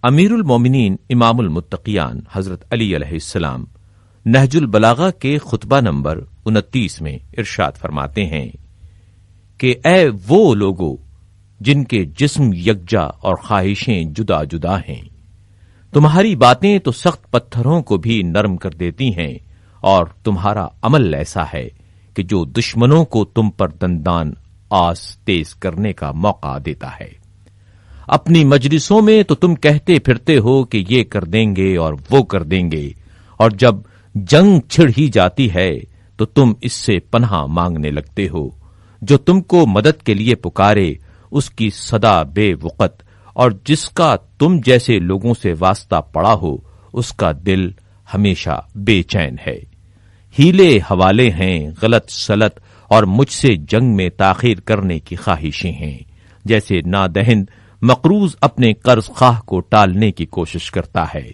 امیر المومنین امام المتقیان حضرت علی علیہ السلام نہج البلاغہ کے خطبہ نمبر 29 میں ارشاد فرماتے ہیں کہ اے وہ لوگو جن کے جسم یکجا اور خواہشیں جدا جدا ہیں، تمہاری باتیں تو سخت پتھروں کو بھی نرم کر دیتی ہیں، اور تمہارا عمل ایسا ہے کہ جو دشمنوں کو تم پر دندان آس تیز کرنے کا موقع دیتا ہے۔ اپنی مجلسوں میں تو تم کہتے پھرتے ہو کہ یہ کر دیں گے اور وہ کر دیں گے، اور جب جنگ چھڑ ہی جاتی ہے تو تم اس سے پناہ مانگنے لگتے ہو۔ جو تم کو مدد کے لیے پکارے اس کی صدا بے وقت، اور جس کا تم جیسے لوگوں سے واسطہ پڑا ہو اس کا دل ہمیشہ بے چین ہے۔ ہیلے حوالے ہیں، غلط سلط اور مجھ سے جنگ میں تاخیر کرنے کی خواہشیں ہیں، جیسے نادہند مقروض اپنے قرض خواہ کو ٹالنے کی کوشش کرتا ہے۔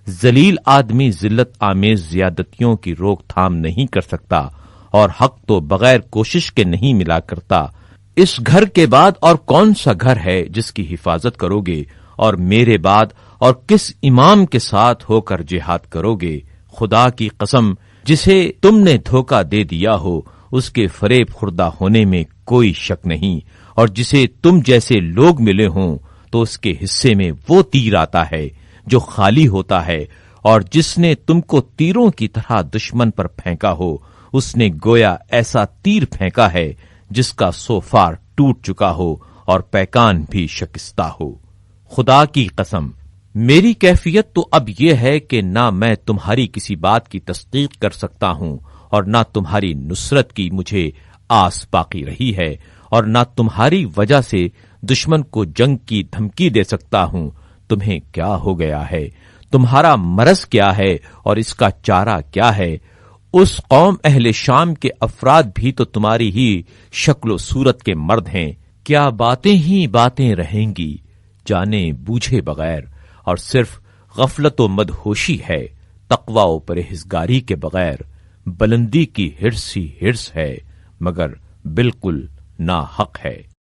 ذلیل آدمی ذلت آمیز زیادتیوں کی روک تھام نہیں کر سکتا، اور حق تو بغیر کوشش کے نہیں ملا کرتا۔ اس گھر کے بعد اور کون سا گھر ہے جس کی حفاظت کرو گے، اور میرے بعد اور کس امام کے ساتھ ہو کر جہاد کرو گے؟ خدا کی قسم، جسے تم نے دھوکہ دے دیا ہو اس کے فریب خوردہ ہونے میں کوئی شک نہیں، اور جسے تم جیسے لوگ ملے ہوں تو اس کے حصے میں وہ تیر آتا ہے جو خالی ہوتا ہے، اور جس نے تم کو تیروں کی طرح دشمن پر پھینکا ہو اس نے گویا ایسا تیر پھینکا ہے جس کا سوفار ٹوٹ چکا ہو اور پیکان بھی شکستہ ہو۔ خدا کی قسم، میری کیفیت تو اب یہ ہے کہ نہ میں تمہاری کسی بات کی تصدیق کر سکتا ہوں، اور نہ تمہاری نصرت کی مجھے آس باقی رہی ہے، اور نہ تمہاری وجہ سے دشمن کو جنگ کی دھمکی دے سکتا ہوں۔ تمہیں کیا ہو گیا ہے؟ تمہارا مرض کیا ہے اور اس کا چارہ کیا ہے؟ اس قوم اہل شام کے افراد بھی تو تمہاری ہی شکل و صورت کے مرد ہیں۔ کیا باتیں ہی باتیں رہیں گی جانے بوجھے بغیر، اور صرف غفلت و مدہوشی ہے۔ تقوی و پرہیزگاری کے بغیر بلندی کی ہرس ہی ہرس ہے، مگر بالکل ناحق ہے۔